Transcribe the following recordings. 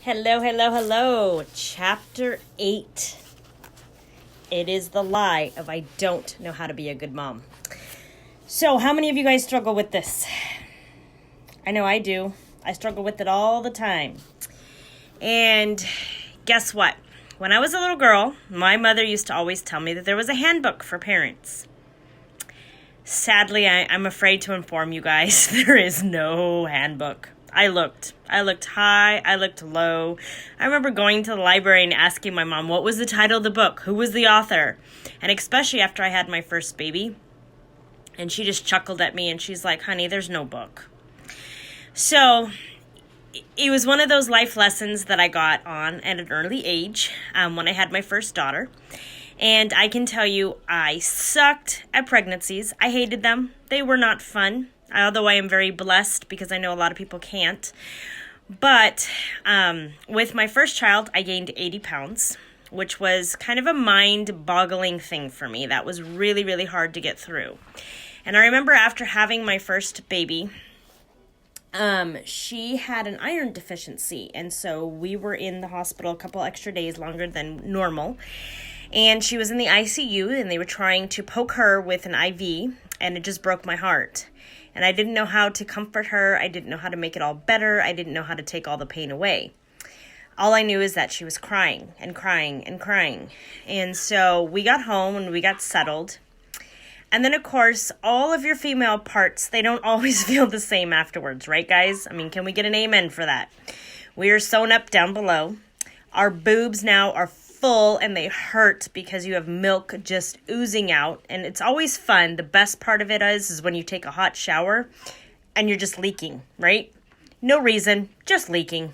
Hello, hello, hello. Chapter 8. It is the lie of I don't know how to be a good mom. So, how many of you guys struggle with this? I know I do. I struggle with it all the time. And guess what? When I was a little girl, my mother used to always tell me that there was a handbook for parents. Sadly, I'm afraid to inform you guys, there is no handbook. I looked high, I looked low. I remember going to the library and asking my mom, what was the title of the book? Who was the author? And especially after I had my first baby. And she just chuckled at me and she's like, honey, there's no book. So it was one of those life lessons that I got on at an early age when I had my first daughter. And I can tell you, I sucked at pregnancies. I hated them. They were not fun. Although I am very blessed because I know a lot of people can't. But with my first child, I gained 80 pounds, which was kind of a mind-boggling thing for me. That was really, really hard to get through. And I remember after having my first baby, she had an iron deficiency. And so we were in the hospital a couple extra days longer than normal. And she was in the ICU and they were trying to poke her with an IV and it just broke my heart. And I didn't know how to comfort her. I didn't know how to make it all better. I didn't know how to take all the pain away. All I knew is that she was crying and crying and crying. And so we got home and we got settled. And then, of course, all of your female parts, they don't always feel the same afterwards, right, guys? I mean, can we get an amen for that? We are sewn up down below. Our boobs now are full and they hurt because you have milk just oozing out, and it's always fun. The best part of it is when you take a hot shower and you're just leaking, right? No reason, just leaking.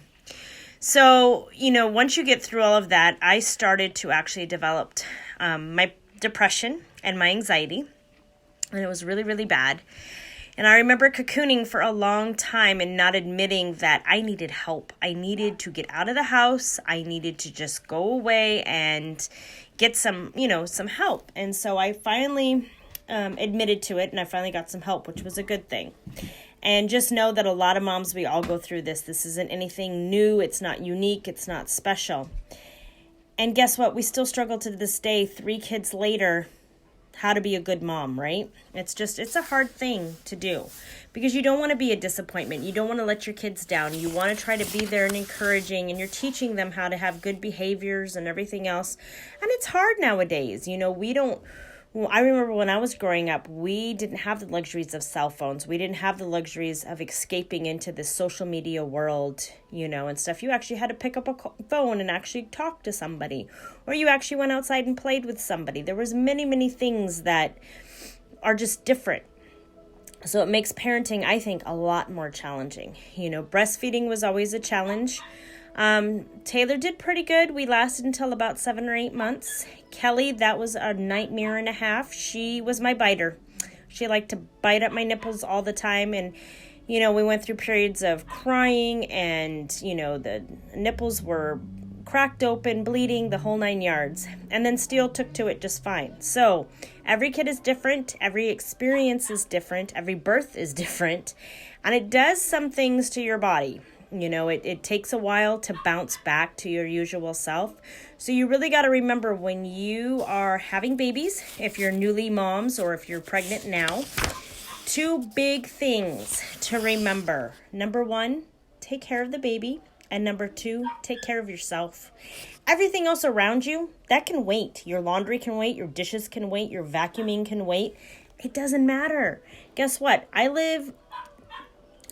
So, once you get through all of that, I started to actually develop my depression and my anxiety, and it was really, really bad. And I remember cocooning for a long time and not admitting that I needed help. I needed to get out of the house. I needed to just go away and get some help. And so I finally admitted to it and I finally got some help, which was a good thing. And just know that a lot of moms, we all go through this. This isn't anything new. It's not unique. It's not special. And guess what? We still struggle to this day, 3 kids later, how to be a good mom, right? It's a hard thing to do because you don't want to be a disappointment. You don't want to let your kids down. You want to try to be there and encouraging, and you're teaching them how to have good behaviors and everything else. And it's hard nowadays. I remember when I was growing up, we didn't have the luxuries of cell phones. We didn't have the luxuries of escaping into the social media world, and stuff. You actually had to pick up a phone and actually talk to somebody, or you actually went outside and played with somebody. There was many, many things that are just different. So it makes parenting, I think, a lot more challenging. Breastfeeding was always a challenge. Taylor did pretty good. We lasted until about 7 or 8 months. Kelly, that was a nightmare and a half. She was my biter. She liked to bite at my nipples all the time. And, we went through periods of crying and, the nipples were cracked open, bleeding, the whole 9 yards. And then Steele took to it just fine. So every kid is different. Every experience is different. Every birth is different. And it does some things to your body. It takes a while to bounce back to your usual self. So you really got to remember when you are having babies, if you're newly moms or if you're pregnant now, 2 big things to remember. Number 1, take care of the baby. And number 2, take care of yourself. Everything else around you, that can wait. Your laundry can wait. Your dishes can wait. Your vacuuming can wait. It doesn't matter. Guess what? I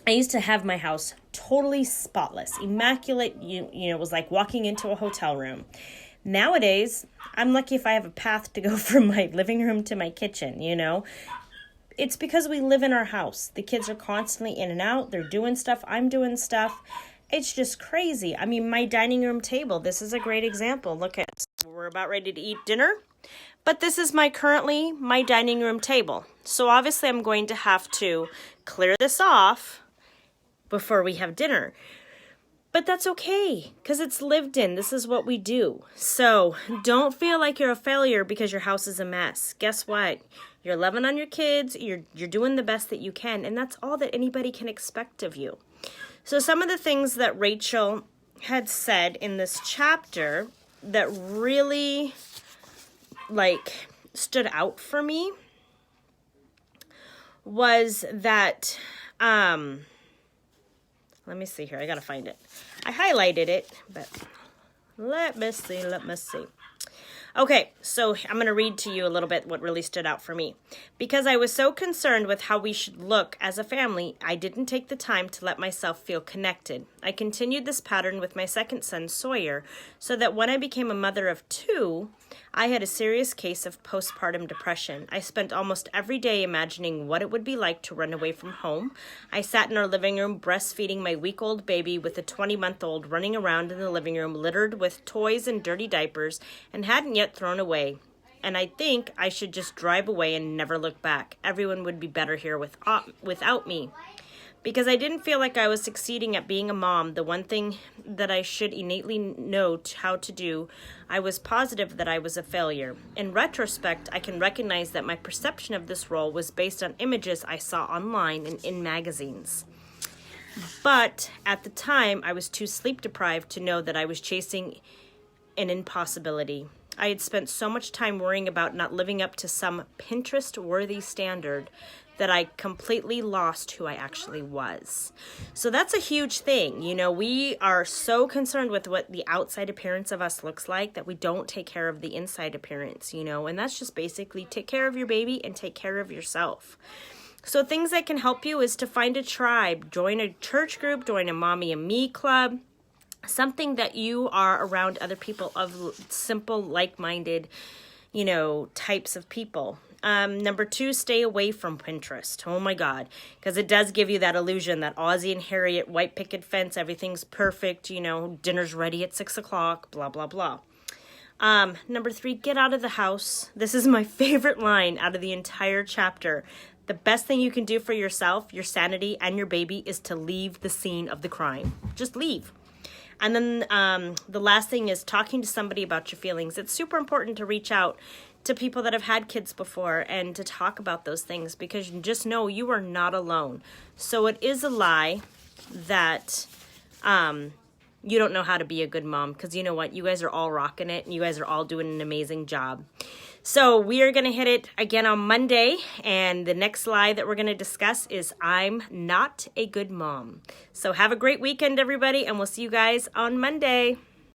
used to have my house totally spotless, immaculate. It was like walking into a hotel room. Nowadays, I'm lucky if I have a path to go from my living room to my kitchen, It's because we live in our house. The kids are constantly in and out. They're doing stuff. I'm doing stuff. It's just crazy. I mean, my dining room table, this is a great example. Look at, we're about ready to eat dinner. But this is my dining room table. So obviously I'm going to have to clear this off before we have dinner. But that's okay, because it's lived in. This is what we do. So don't feel like you're a failure because your house is a mess. Guess what? You're loving on your kids. You're doing the best that you can. And that's all that anybody can expect of you. So some of the things that Rachel had said in this chapter that really stood out for me was that, let me see here. I got to find it. I highlighted it, but let me see. Okay, so I'm going to read to you a little bit what really stood out for me. Because I was so concerned with how we should look as a family, I didn't take the time to let myself feel connected. I continued this pattern with my second son, Sawyer, so that when I became a mother of 2, I had a serious case of postpartum depression. I spent almost every day imagining what it would be like to run away from home. I sat in our living room breastfeeding my week-old baby with a 20-month-old running around in the living room littered with toys and dirty diapers and hadn't yet thrown away. And I think I should just drive away and never look back. Everyone would be better here without me. Because I didn't feel like I was succeeding at being a mom, the one thing that I should innately know how to do, I was positive that I was a failure. In retrospect, I can recognize that my perception of this role was based on images I saw online and in magazines. But at the time, I was too sleep deprived to know that I was chasing an impossibility. I had spent so much time worrying about not living up to some Pinterest-worthy standard that I completely lost who I actually was. So that's a huge thing. You know, we are so concerned with what the outside appearance of us looks like that we don't take care of the inside appearance, you know, and that's just basically take care of your baby and take care of yourself. So things that can help you is to find a tribe, join a church group, join a Mommy and Me club, something that you are around other people of simple, like-minded, you know, types of people. Number 2, stay away from Pinterest. Oh my God. Because it does give you that illusion that Ozzie and Harriet, white picket fence, everything's perfect, you know, dinner's ready at 6 o'clock, blah, blah, blah. Number 3, get out of the house. This is my favorite line out of the entire chapter. The best thing you can do for yourself, your sanity, and your baby is to leave the scene of the crime. Just leave. And then the last thing is talking to somebody about your feelings. It's super important to reach out to people that have had kids before and to talk about those things because you just know you are not alone. So it is a lie that you don't know how to be a good mom because you know what? You guys are all rocking it and you guys are all doing an amazing job. So we are going to hit it again on Monday, and the next lie that we're going to discuss is I'm not a good mom. So have a great weekend, everybody, and we'll see you guys on Monday.